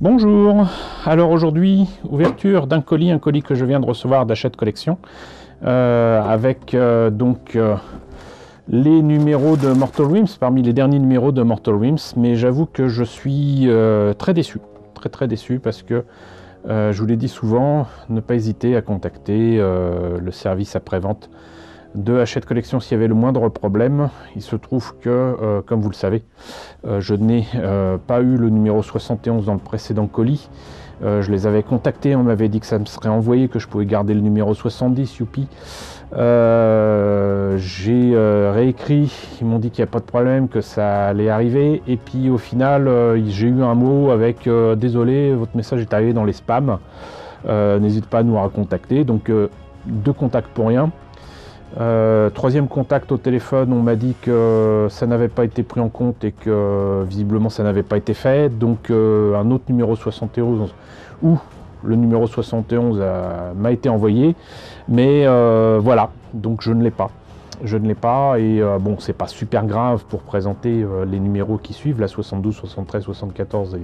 Bonjour, alors aujourd'hui, ouverture d'un colis, un colis que je viens de recevoir d'Hachette Collection, avec les numéros de Mortal Realms, parmi les derniers numéros de Mortal Realms, mais j'avoue que je suis très déçu, très déçu, parce que je vous l'ai dit souvent, ne pas hésiter à contacter le service après-vente de Hachette Collection s'il y avait le moindre problème. Il se trouve que, comme vous le savez, je n'ai pas eu le numéro 71 dans le précédent colis. Je les avais contactés, on m'avait dit que ça me serait envoyé, que je pouvais garder le numéro 70, youpi. J'ai réécrit, ils m'ont dit qu'il n'y a pas de problème, que ça allait arriver, et puis au final j'ai eu un mot avec désolé, votre message est arrivé dans les spams, n'hésite pas à nous recontacter. Donc deux contacts pour rien. Troisième contact au téléphone, on m'a dit que ça n'avait pas été pris en compte et que visiblement ça n'avait pas été fait. Donc un autre numéro 71 ou le numéro 71 m'a été envoyé, mais voilà, donc je ne l'ai pas. Je ne l'ai pas, et bon, c'est pas super grave pour présenter les numéros qui suivent, la 72, 73, 74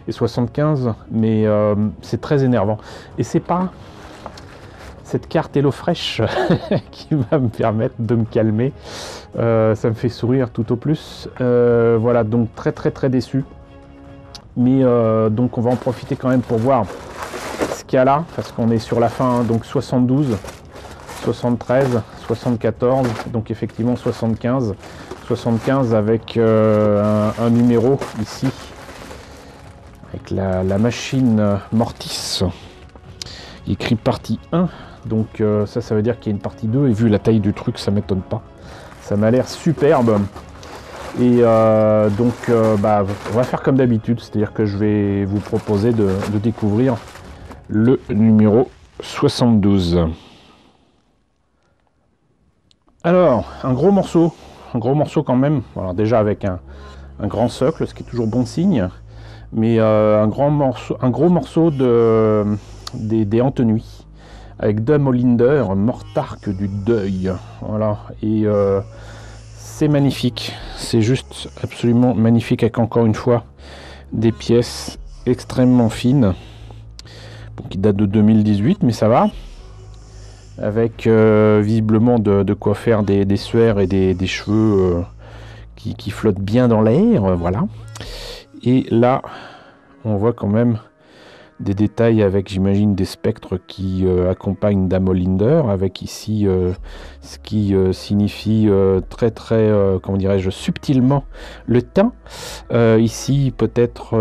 et 75, mais c'est très énervant. Et c'est pas cette carte HelloFresh qui va me permettre de me calmer. Ça me fait sourire tout au plus. Voilà, donc très déçu. Mais donc on va en profiter quand même pour voir ce qu'il y a là, parce qu'on est sur la fin, hein, donc 72, 73, 74, donc effectivement 75. 75 avec un numéro ici, avec la machine Mortis, écrit partie 1. Donc ça veut dire qu'il y a une partie 2, et vu la taille du truc, ça m'étonne pas. Ça m'a l'air superbe. Et on va faire comme d'habitude, c'est-à-dire que je vais vous proposer de découvrir le numéro 72. Alors, un gros morceau quand même. Alors déjà avec un grand socle, ce qui est toujours bon signe, mais un gros morceau des Hantenuis, avec Dame Olinder, Mortarque du Deuil. Voilà, et c'est magnifique, c'est juste absolument magnifique, avec encore une fois des pièces extrêmement fines, bon, qui datent de 2018, mais ça va, avec visiblement de quoi faire des suaires et des cheveux qui flottent bien dans l'air, voilà. Et là, on voit quand même des détails avec, j'imagine, des spectres qui accompagnent Dame Olinder, avec ici ce qui signifie très comment dirais-je, subtilement le teint. Ici peut-être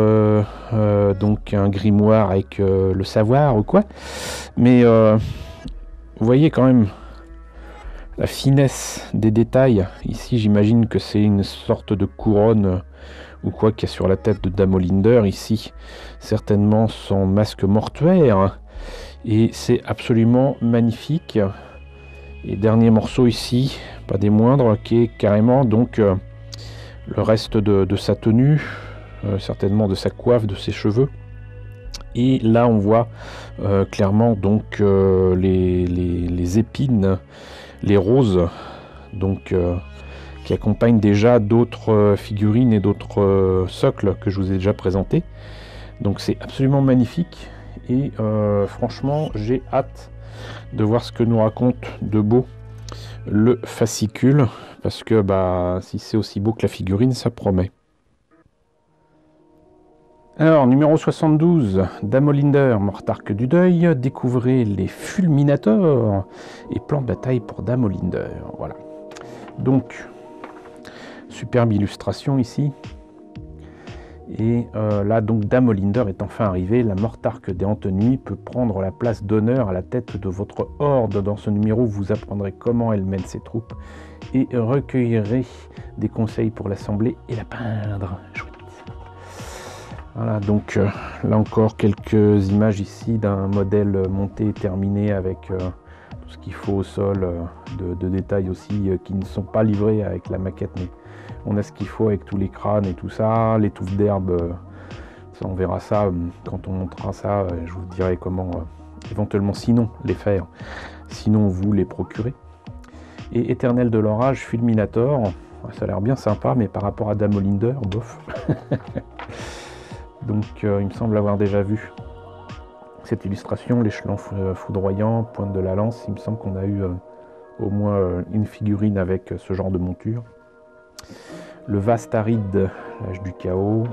donc un grimoire avec le savoir ou quoi, mais vous voyez quand même la finesse des détails. Ici j'imagine que c'est une sorte de couronne ou quoi qu'il y a sur la tête de Dame Olinder. Ici certainement son masque mortuaire, et c'est absolument magnifique. Et dernier morceau ici, pas des moindres, qui est carrément donc le reste de sa tenue, certainement de sa coiffe, de ses cheveux. Et là on voit clairement donc les épines, les roses, donc qui accompagnent déjà d'autres figurines et d'autres socles que je vous ai déjà présentés. Donc c'est absolument magnifique, et franchement j'ai hâte de voir ce que nous raconte de beau le fascicule, parce que si c'est aussi beau que la figurine, ça promet. Alors, numéro 72, Dame Olinder, Mortarque du Deuil, découvrez les fulminators et plan de bataille pour Dame Olinder. Voilà. Donc, superbe illustration ici. Et là, donc, Dame Olinder est enfin arrivée. La Mortarque des Hantenuis peut prendre la place d'honneur à la tête de votre horde. Dans ce numéro, vous apprendrez comment elle mène ses troupes et recueillerez des conseils pour l'assembler et la peindre. Chouette. Voilà, donc là encore quelques images ici d'un modèle monté et terminé, avec tout ce qu'il faut au sol, de détails aussi qui ne sont pas livrés avec la maquette, mais on a ce qu'il faut avec tous les crânes et tout ça, les touffes d'herbe, ça, on verra ça quand on montrera ça, je vous dirai comment éventuellement sinon les faire, sinon vous les procurer. Et Éternel de l'orage, Fulminator, ça a l'air bien sympa, mais par rapport à Dame Olinder, bof. Donc il me semble avoir déjà vu cette illustration, l'échelon foudroyant, pointe de la lance. Il me semble qu'on a eu au moins une figurine avec ce genre de monture. Le vaste aride, l'âge du chaos.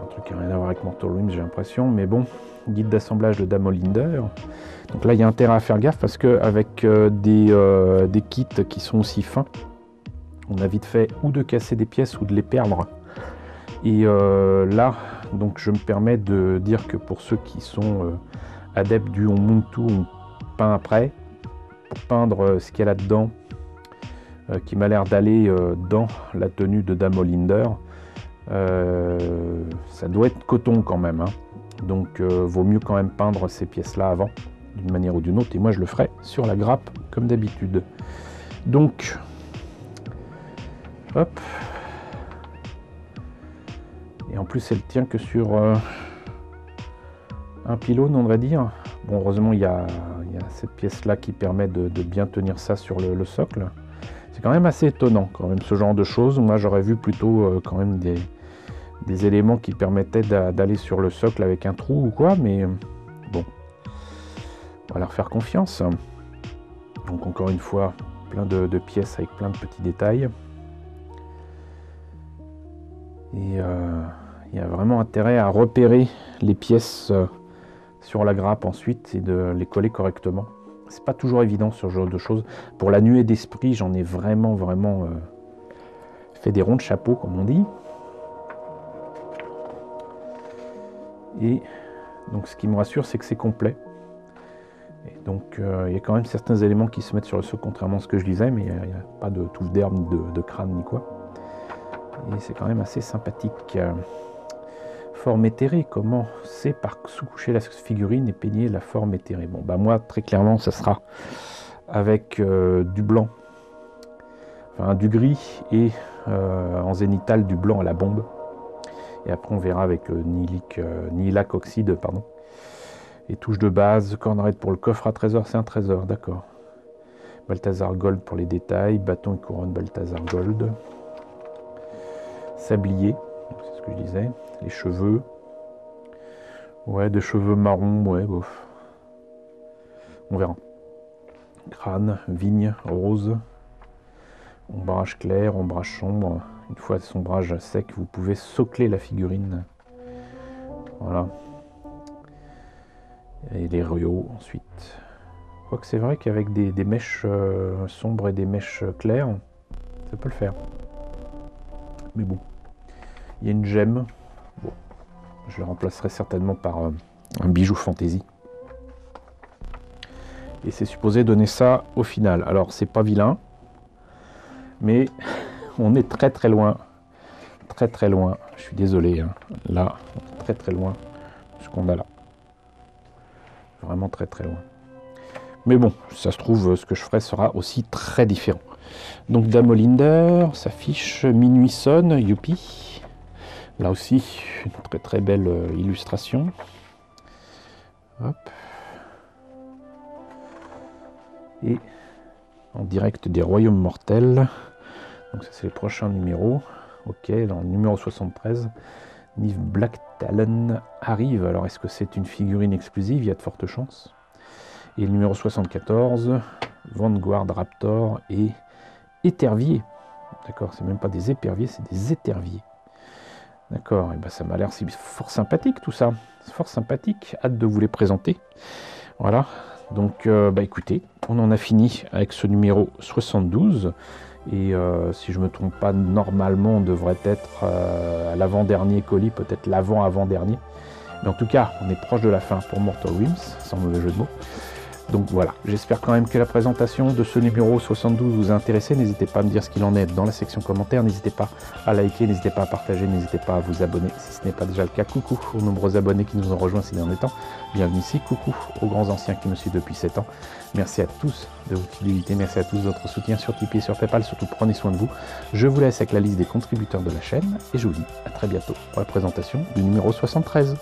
Un truc qui n'a rien à voir avec Mortal Realms, j'ai l'impression, mais bon. Guide d'assemblage de Damolinder. Donc là, il y a intérêt à faire gaffe parce qu'avec des kits qui sont aussi fins, on a vite fait ou de casser des pièces ou de les perdre. Et là, donc je me permets de dire que pour ceux qui sont adeptes du on monte tout, on peint après, pour peindre ce qu'il y a là-dedans, qui m'a l'air d'aller dans la tenue de Damolinder, ça doit être coton quand même, hein. Donc vaut mieux quand même peindre ces pièces-là avant, d'une manière ou d'une autre, et moi je le ferai sur la grappe comme d'habitude. Donc, hop. Et en plus, elle tient que sur un pylône, on va dire. Bon, heureusement, il y a cette pièce-là qui permet de bien tenir ça sur le socle. C'est quand même assez étonnant, quand même, ce genre de choses. Moi, j'aurais vu plutôt quand même des éléments qui permettaient d'aller sur le socle avec un trou ou quoi, mais bon, on va leur faire confiance. Donc, encore une fois, plein de pièces avec plein de petits détails. Et il y a vraiment intérêt à repérer les pièces sur la grappe ensuite et de les coller correctement. C'est pas toujours évident ce genre de choses. Pour la nuée d'esprit, j'en ai vraiment fait des ronds de chapeau, comme on dit. Et donc ce qui me rassure, c'est que c'est complet. Et donc il y a quand même certains éléments qui se mettent sur le socle, contrairement à ce que je disais, mais il n'y a pas de touffe d'herbe, ni de crâne, ni quoi. Et c'est quand même assez sympathique. Forme éthérée, comment c'est par sous-coucher la figurine et peigner la forme éthérée? Bon, bah moi, très clairement, ça sera avec du blanc, enfin du gris et en zénithal du blanc à la bombe. Et après, on verra avec Nihilakh Oxide, pardon. Et touche de base, cornerette pour le coffre à trésor, c'est un trésor, d'accord. Balthazar Gold pour les détails, bâton et couronne Balthazar Gold. Sablier, c'est ce que je disais. Les cheveux. Ouais, des cheveux marrons, ouais, bof. On verra. Crâne, vigne, rose. Ombrage clair, ombrage sombre. Une fois son ombrage sec, vous pouvez socler la figurine. Voilà. Et les rayos ensuite. Quoique c'est vrai qu'avec des mèches sombres et des mèches claires, ça peut le faire. Mais bon. Il y a une gemme. Bon. Je le remplacerai certainement par un bijou fantaisie. Et c'est supposé donner ça au final. Alors c'est pas vilain. Mais on est très très loin. Très très loin. Je suis désolé. Hein. Là, on est très très loin de ce qu'on a là. Vraiment très très loin. Mais bon, ça se trouve, ce que je ferai sera aussi très différent. Donc Damolinder, s'affiche, minuit sonne, youpi. Là aussi, une très très belle illustration. Hop. Et en direct des royaumes mortels. Donc ça c'est les prochains numéros. Ok, dans le numéro 73, Niv Black Talon arrive. Alors est-ce que c'est une figurine exclusive? Il y a de fortes chances. Et le numéro 74, Vanguard Raptor et Étervier. D'accord, c'est même pas des éperviers, c'est des éterviers. D'accord, et ben ça m'a l'air fort sympathique tout ça. C'est fort sympathique, hâte de vous les présenter. Voilà, donc bah écoutez, on en a fini avec ce numéro 72. Et si je ne me trompe pas, normalement on devrait être à l'avant-dernier colis, peut-être l'avant-avant-dernier. Mais en tout cas, on est proche de la fin pour Mortal Realms, sans mauvais jeu de mots. Donc voilà, j'espère quand même que la présentation de ce numéro 72 vous a intéressé. N'hésitez pas à me dire ce qu'il en est dans la section commentaires. N'hésitez pas à liker, n'hésitez pas à partager, n'hésitez pas à vous abonner si ce n'est pas déjà le cas. Coucou aux nombreux abonnés qui nous ont rejoints ces derniers temps. Bienvenue ici, coucou aux grands anciens qui me suivent depuis 7 ans. Merci à tous de votre fidélité, merci à tous de votre soutien sur Tipeee et sur Paypal. Surtout prenez soin de vous. Je vous laisse avec la liste des contributeurs de la chaîne et je vous dis à très bientôt pour la présentation du numéro 73.